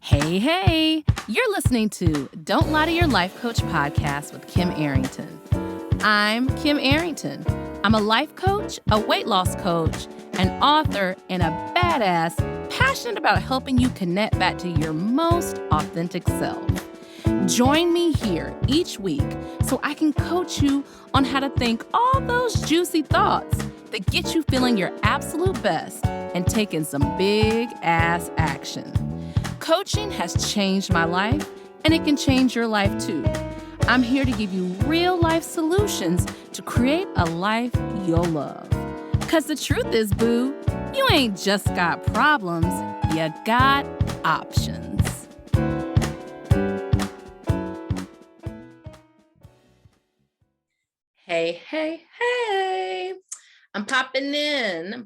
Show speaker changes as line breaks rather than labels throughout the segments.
Hey, you're listening to Don't Lie to Your Life Coach podcast with Kim Arrington. I'm Kim Arrington. I'm a life coach, a weight loss coach, an author, and a badass passionate about helping you connect back to your most authentic self. Join me here each week so I can coach you on how to think all those juicy thoughts that get you feeling your absolute best and taking some big ass action. Coaching has changed my life, and it can change your life too. I'm here to give you real life solutions to create a life you'll love. Because the truth is, boo, you ain't just got problems, you got options. Hey. I'm popping in.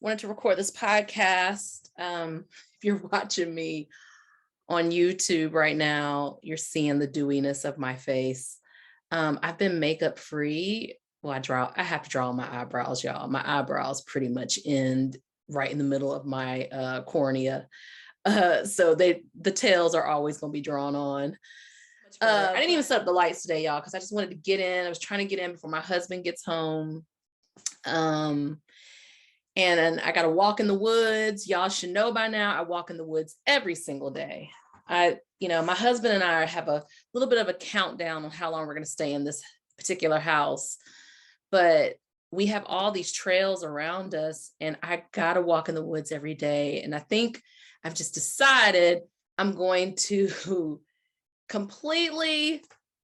Wanted to record this podcast. If you're watching me on YouTube right now, you're seeing the dewiness of my face. I've been makeup free. Well, I have to draw on my eyebrows, y'all. My eyebrows pretty much end right in the middle of my cornea. So the tails are always going to be drawn on. I didn't even set up the lights today, y'all, because I just wanted to get in. I was trying to get in before my husband gets home. And I got to walk in the woods. Y'all should know by now, I walk in the woods every single day. My husband and I have a little bit of a countdown on how long we're going to stay in this particular house, but we have all these trails around us and I got to walk in the woods every day. And I think I've just decided I'm going to completely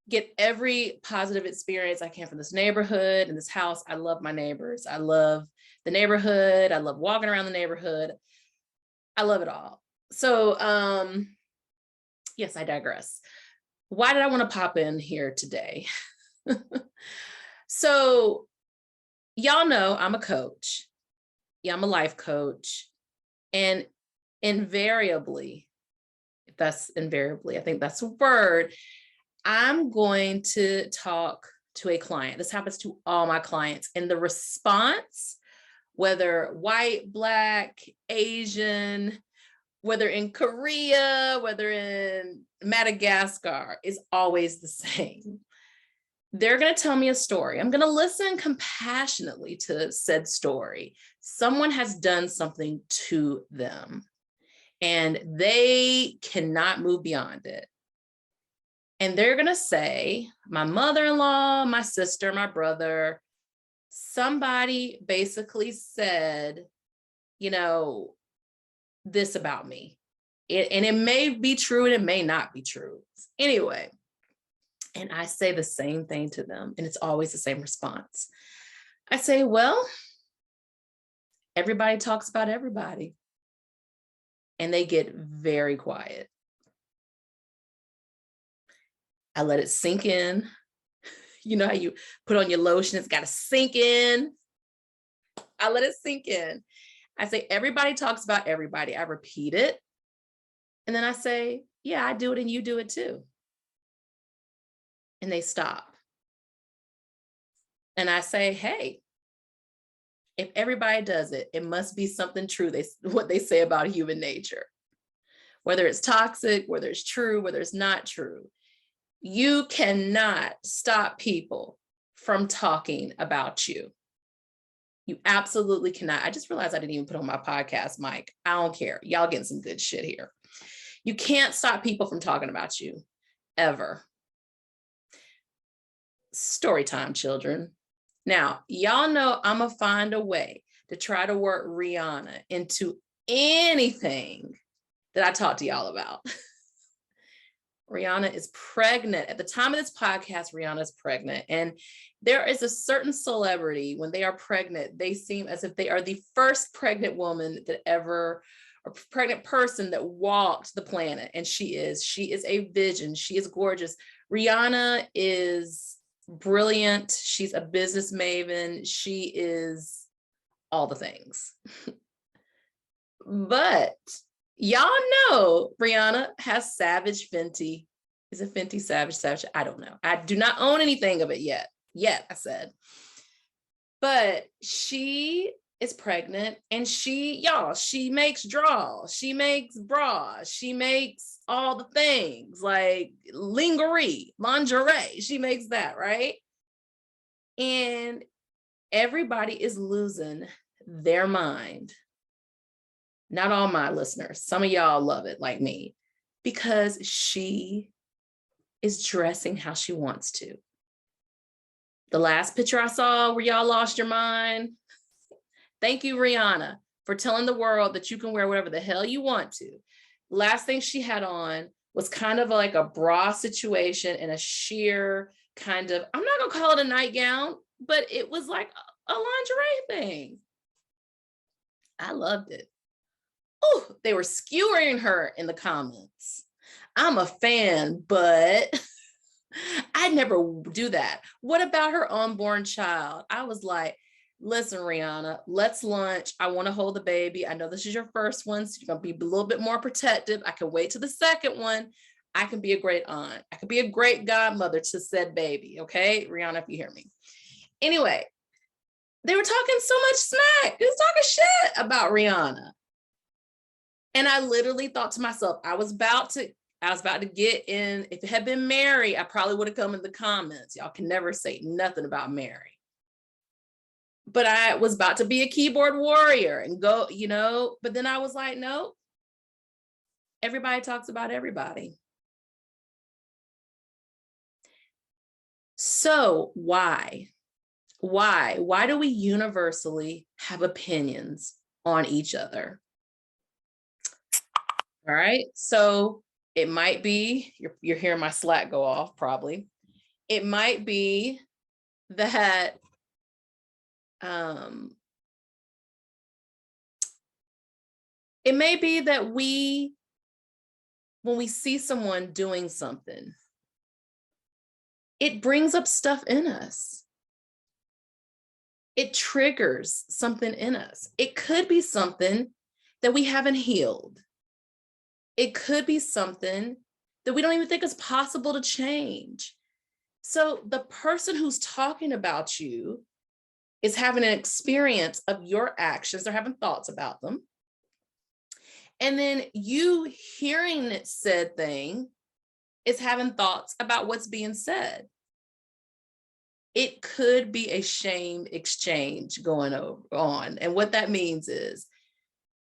get every positive experience I can from this neighborhood and this house. I love my neighbors. I love the neighborhood. I love walking around the neighborhood. I love it all. So, yes, I digress. Why did I want to pop in here today? So, y'all know I'm a coach. Yeah, I'm a life coach. And invariably, I think that's a word, I'm going to talk to a client. This happens to all my clients. And the response, whether white, Black, Asian, whether in Korea, whether in Madagascar, is always the same. They're going to tell me a story. I'm going to listen compassionately to said story. Someone has done something to them and they cannot move beyond it. And they're going to say, my mother-in-law, my sister, my brother, somebody basically said, this about me. And it may be true and it may not be true. Anyway, and I say the same thing to them, and it's always the same response. I say, well, everybody talks about everybody. And they get very quiet. I let it sink in. You know how you put on your lotion, it's got to sink in. I let it sink in. I say, everybody talks about everybody. I repeat it. And then I say, yeah, I do it and you do it too. And they stop. And I say, hey, if everybody does it, it must be something true. What they say about human nature, whether it's toxic, whether it's true, whether it's not true. You cannot stop people from talking about you. You absolutely cannot. I just realized I didn't even put on my podcast mic. I don't care. Y'all getting some good shit here. You can't stop people from talking about you, ever. Story time, children. Now, y'all know I'm going to find a way to try to work Rihanna into anything that I talk to y'all about. Rihanna is pregnant. At the time of this podcast, Rihanna is pregnant. And there is a certain celebrity, when they are pregnant, they seem as if they are the first pregnant woman that ever, or pregnant person that walked the planet. And she is a vision. She is gorgeous. Rihanna is brilliant. She's a business maven. She is all the things. But y'all know Rihanna has Savage Fenty. Is it Fenty Savage? I don't know. I do not own anything of it yet, I said. But she is pregnant, and she makes draws, she makes bras, she makes all the things like lingerie, she makes that, right? And everybody is losing their mind. Not all my listeners, some of y'all love it like me, because she is dressing how she wants to. The last picture I saw where y'all lost your mind, thank you, Rihanna, for telling the world that you can wear whatever the hell you want to. Last thing she had on was kind of like a bra situation and a sheer kind of, I'm not gonna call it a nightgown, but it was like a lingerie thing. I loved it. Oh, they were skewering her in the comments. I'm a fan, but I'd never do that. What about her unborn child? I was like, listen, Rihanna, let's lunch. I want to hold the baby. I know this is your first one, so you're going to be a little bit more protective. I can wait to the second one. I can be a great aunt. I could be a great godmother to said baby. Okay, Rihanna, if you hear me. Anyway, they were talking so much smack. They was talking shit about Rihanna. And I literally thought to myself, I was about to get in. If it had been Mary, I probably would have come in the comments. Y'all can never say nothing about Mary. But I was about to be a keyboard warrior and go, but then I was like, no, everybody talks about everybody. So why? Why do we universally have opinions on each other? All right. So it might be, you're hearing my Slack go off probably. It might be that it may be that when we see someone doing something, it brings up stuff in us. It triggers something in us. It could be something that we haven't healed. It could be something that we don't even think is possible to change. So the person who's talking about you is having an experience of your actions. They're having thoughts about them. And then you hearing it said thing is having thoughts about what's being said. It could be a shame exchange going on. And what that means is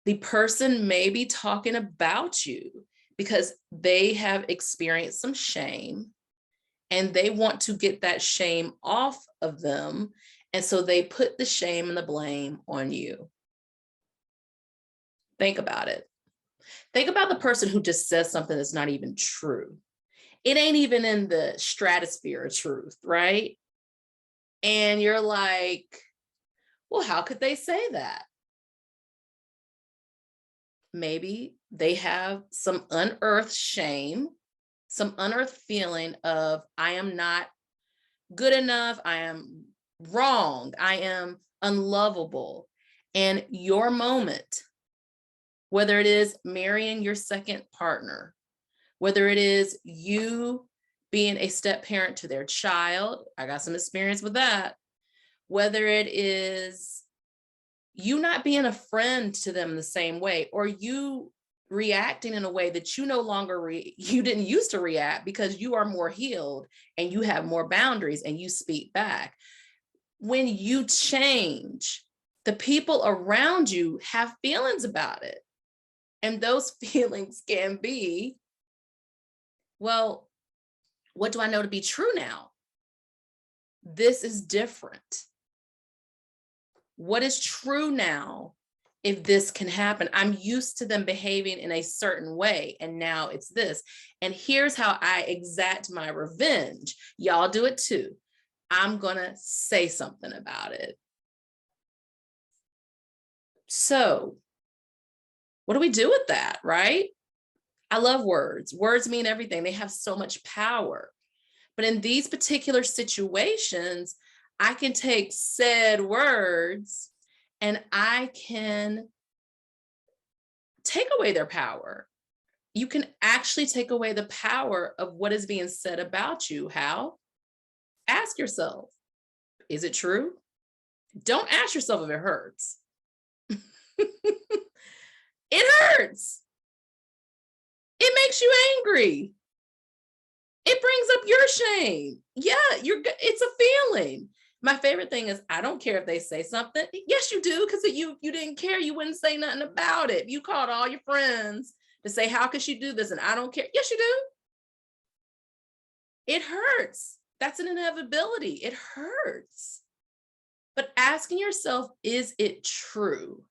the person may be talking about you because they have experienced some shame and they want to get that shame off of them. And so they put the shame and the blame on you. Think about it. Think about the person who just says something that's not even true. It ain't even in the stratosphere of truth, right? And you're like, well, how could they say that? Maybe they have some unearthed shame, some unearthed feeling of, I am not good enough, I am wrong, I am unlovable. And your moment, whether it is marrying your second partner, whether it is you being a step parent to their child, I got some experience with that, whether it is you not being a friend to them the same way, or you reacting in a way that you no longer you didn't used to react because you are more healed and you have more boundaries and you speak back. When you change, the people around you have feelings about it. And those feelings can be, well, what do I know to be true now? This is different. What is true now if this can happen? I'm used to them behaving in a certain way, and now it's this. And here's how I exact my revenge. Y'all do it too. I'm going to say something about it. So what do we do with that, right? I love words. Words mean everything. They have so much power. But in these particular situations, I can take said words and I can take away their power. You can actually take away the power of what is being said about you. How? Ask yourself, is it true? Don't ask yourself if it hurts. hurts. It makes you angry. It brings up your shame. Yeah, it's a feeling. My favorite thing is, I don't care if they say something. Yes, you do, because you didn't care. You wouldn't say nothing about it. You called all your friends to say, how could she do this? And I don't care. Yes, you do. It hurts. That's an inevitability. It hurts. But asking yourself, is it true?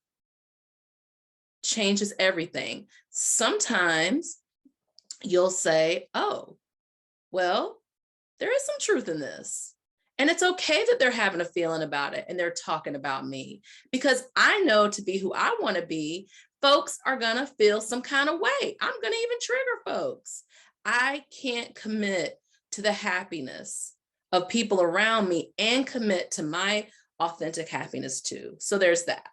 Changes everything. Sometimes you'll say, oh, well, there is some truth in this. And it's okay that they're having a feeling about it and they're talking about me, because I know to be who I want to be, folks are going to feel some kind of way. I'm going to even trigger folks. I can't commit to the happiness of people around me and commit to my authentic happiness too. So there's that.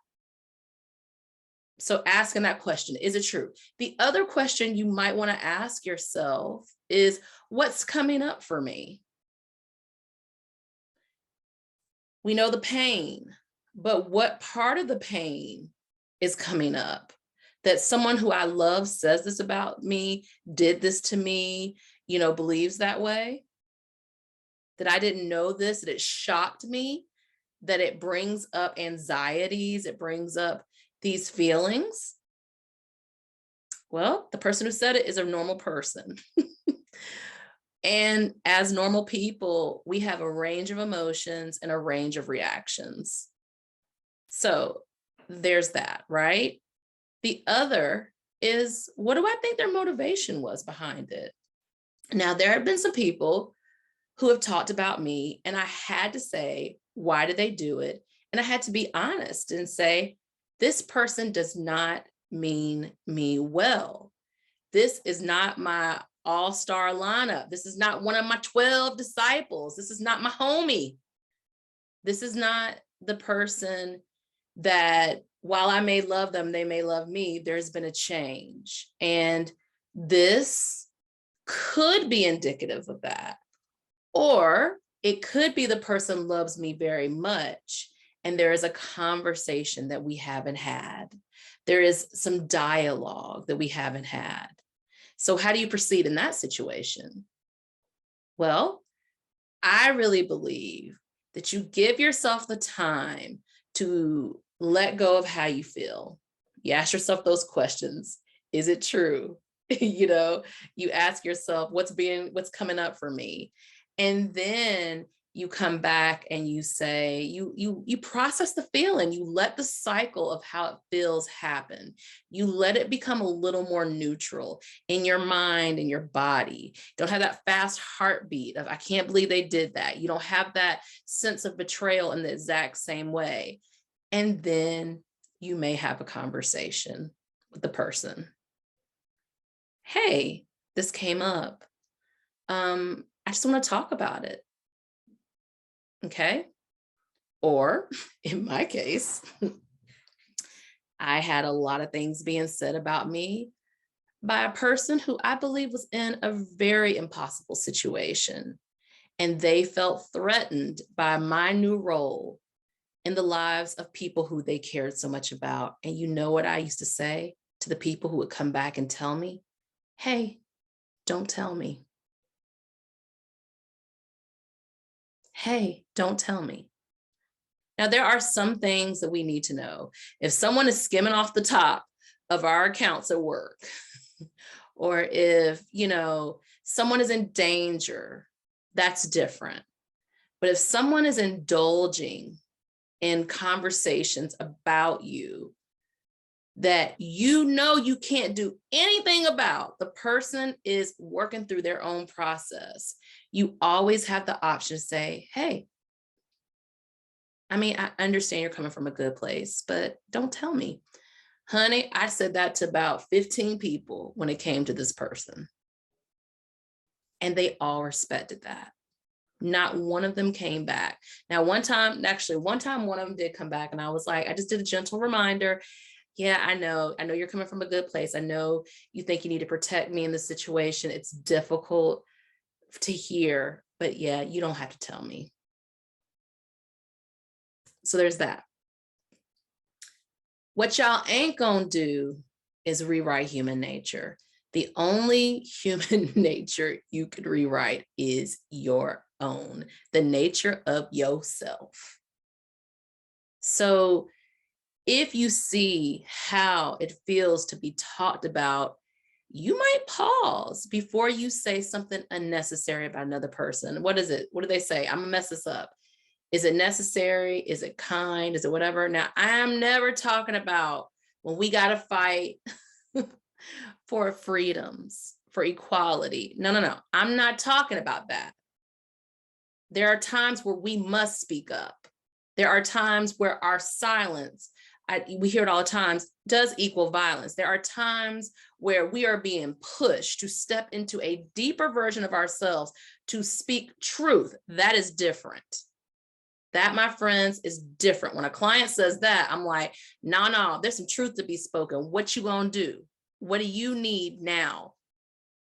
So asking that question, is it true? The other question you might want to ask yourself is, what's coming up for me? We know the pain, but what part of the pain is coming up? That someone who I love says this about me, did this to me, believes that way? That I didn't know this, that it shocked me, that it brings up anxieties, it brings up these feelings? Well, the person who said it is a normal person. And as normal people, we have a range of emotions and a range of reactions. So there's that, right? The other is, what do I think their motivation was behind it? Now, there have been some people who have talked about me, and I had to say, why did they do it? And I had to be honest and say, this person does not mean me well. This is not my all-star lineup. This is not one of my 12 disciples. This is not my homie. This is not the person that, while I may love them, they may love me. There's been a change. And this could be indicative of that. Or it could be the person loves me very much, and there is a conversation that we haven't had. There is some dialogue that we haven't had. So how do you proceed in that situation? Well, I really believe that you give yourself the time to let go of how you feel. You ask yourself those questions. Is it true? You ask yourself, what's coming up for me? And then you come back and you say, you process the feeling. You let the cycle of how it feels happen. You let it become a little more neutral in your mind and your body. Don't have that fast heartbeat of, I can't believe they did that. You don't have that sense of betrayal in the exact same way. And then you may have a conversation with the person. Hey, this came up. I just want to talk about it. Okay. Or in my case, I had a lot of things being said about me by a person who I believe was in a very impossible situation. And they felt threatened by my new role in the lives of people who they cared so much about. And you know what I used to say to the people who would come back and tell me? Hey, don't tell me. Hey, don't tell me. Now, there are some things that we need to know. If someone is skimming off the top of our accounts at work, or if, someone is in danger, that's different. But if someone is indulging in conversations about you that you can't do anything about, the person is working through their own process, you always have the option to say, hey, I understand you're coming from a good place, but don't tell me. Honey, I said that to about 15 people when it came to this person. And they all respected that. Not one of them came back. Now, one time one of them did come back, and I was like, I just did a gentle reminder. Yeah, I know you're coming from a good place. I know you think you need to protect me in this situation. It's difficult to hear, but yeah, you don't have to tell me. So there's that. What y'all ain't gonna do is rewrite human nature. The only human nature you could rewrite is your own, the nature of yourself. So if you see how it feels to be talked about, you might pause before you say something unnecessary about another person. What is it? What do they say? I'm gonna mess this up. Is it necessary? Is it kind? Is it whatever? Now, I'm never talking about when we got to fight for freedoms, for equality. No, no, no. I'm not talking about that. There are times where we must speak up. There are times where our silence, we hear it all the time, does equal violence. There are times where we are being pushed to step into a deeper version of ourselves, to speak truth. That is different. That, my friends, is different. When a client says that, I'm like, no, there's some truth to be spoken. What you gonna do? What do you need now?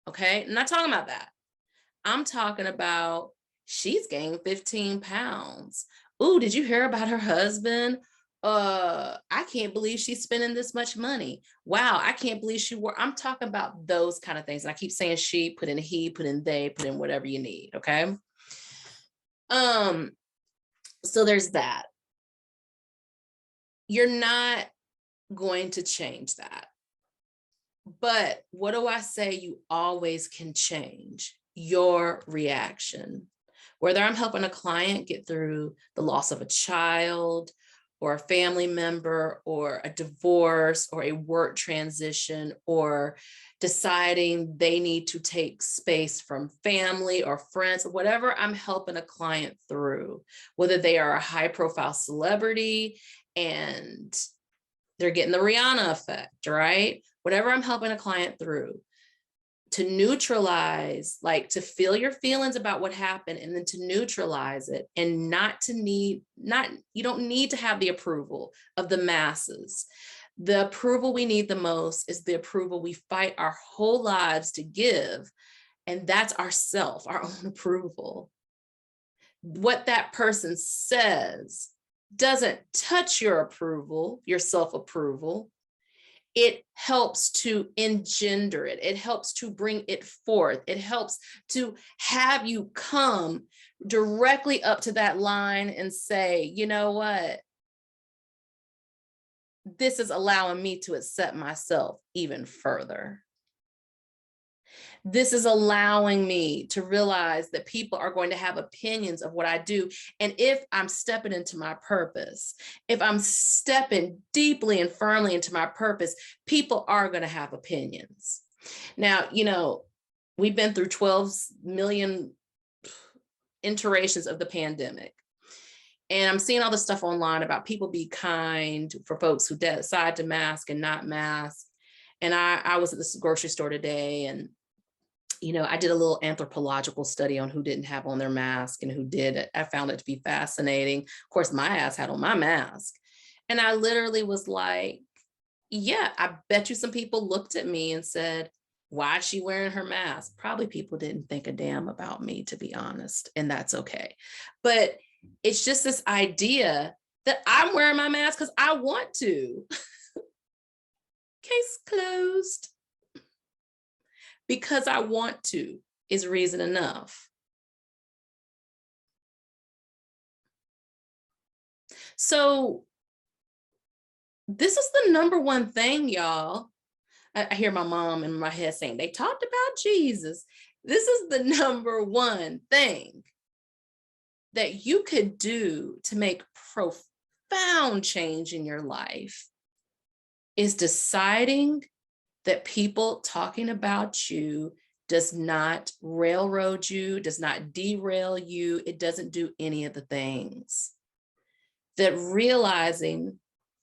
Okay, I'm not talking about that. I'm talking about she's gained 15 pounds. Ooh, did you hear about her husband? I can't believe she's spending this much money. Wow, I can't believe I'm talking about those kind of things. And I keep saying she, put in he, put in they, put in whatever you need, okay? So there's that. You're not going to change that. But what do I say you always can change? Your reaction. Whether I'm helping a client get through the loss of a child or a family member or a divorce or a work transition or deciding they need to take space from family or friends, whatever I'm helping a client through, whether they are a high profile celebrity and they're getting the Rihanna effect, right? Whatever I'm helping a client through, to neutralize, like to feel your feelings about what happened and then to neutralize it and you don't need to have the approval of the masses. The approval we need the most is the approval we fight our whole lives to give. And that's ourself, our own approval. What that person says doesn't touch your approval, your self-approval. It helps to engender it. It helps to bring it forth. It helps to have you come directly up to that line and say, you know what? This is allowing me to accept myself even further. This is allowing me to realize that people are going to have opinions of what I do. And if I'm stepping into my purpose, if I'm stepping deeply and firmly into my purpose, people are going to have opinions. Now, we've been through 12 million iterations of the pandemic. And I'm seeing all this stuff online about people be kind for folks who decide to mask and not mask. And I was at this grocery store today and I did a little anthropological study on who didn't have on their mask and who did. I found it to be fascinating. Of course, my ass had on my mask. And I literally was like, yeah, I bet you some people looked at me and said, why is she wearing her mask? Probably people didn't think a damn about me, to be honest. And that's okay. But it's just this idea that I'm wearing my mask because I want to. Case closed. Because I want to is reason enough. So this is the number one thing, y'all. I hear my mom in my head saying, they talked about Jesus. This is the number one thing that you could do to make profound change in your life is deciding that people talking about you does not railroad you, does not derail you. It doesn't do any of the things. That realizing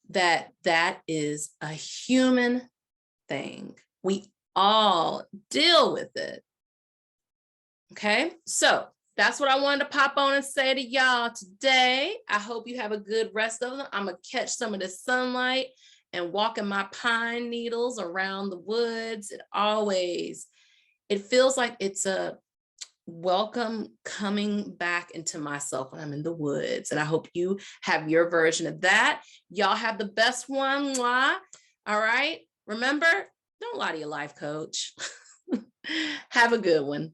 that that is a human thing. We all deal with it. Okay, so that's what I wanted to pop on and say to y'all today. I hope you have a good rest of them. I'm going to catch some of the sunlight and walking my pine needles around the woods. It feels like it's a welcome coming back into myself when I'm in the woods. And I hope you have your version of that. Y'all have the best one. Mwah. All right. Remember, don't lie to your life coach. Have a good one.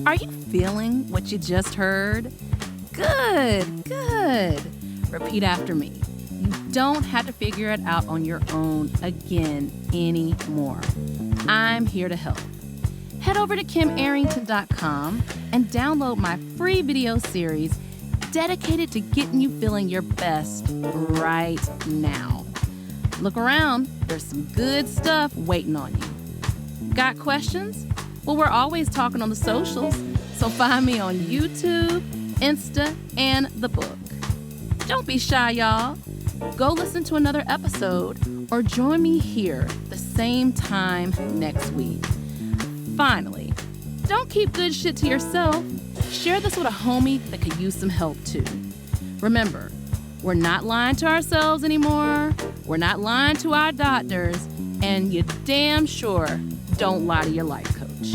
Are you feeling what you just heard? Good, good. Repeat after me. You don't have to figure it out on your own again anymore. I'm here to help. Head over to KimArrington.com and download my free video series dedicated to getting you feeling your best right now. Look around, there's some good stuff waiting on you. Got questions? Well, we're always talking on the socials, so find me on YouTube, Insta, and the book. Don't be shy, y'all. Go listen to another episode or join me here the same time next week. Finally, don't keep good shit to yourself. Share this with a homie that could use some help too. Remember, we're not lying to ourselves anymore. We're not lying to our doctors. And you damn sure don't lie to your life coach.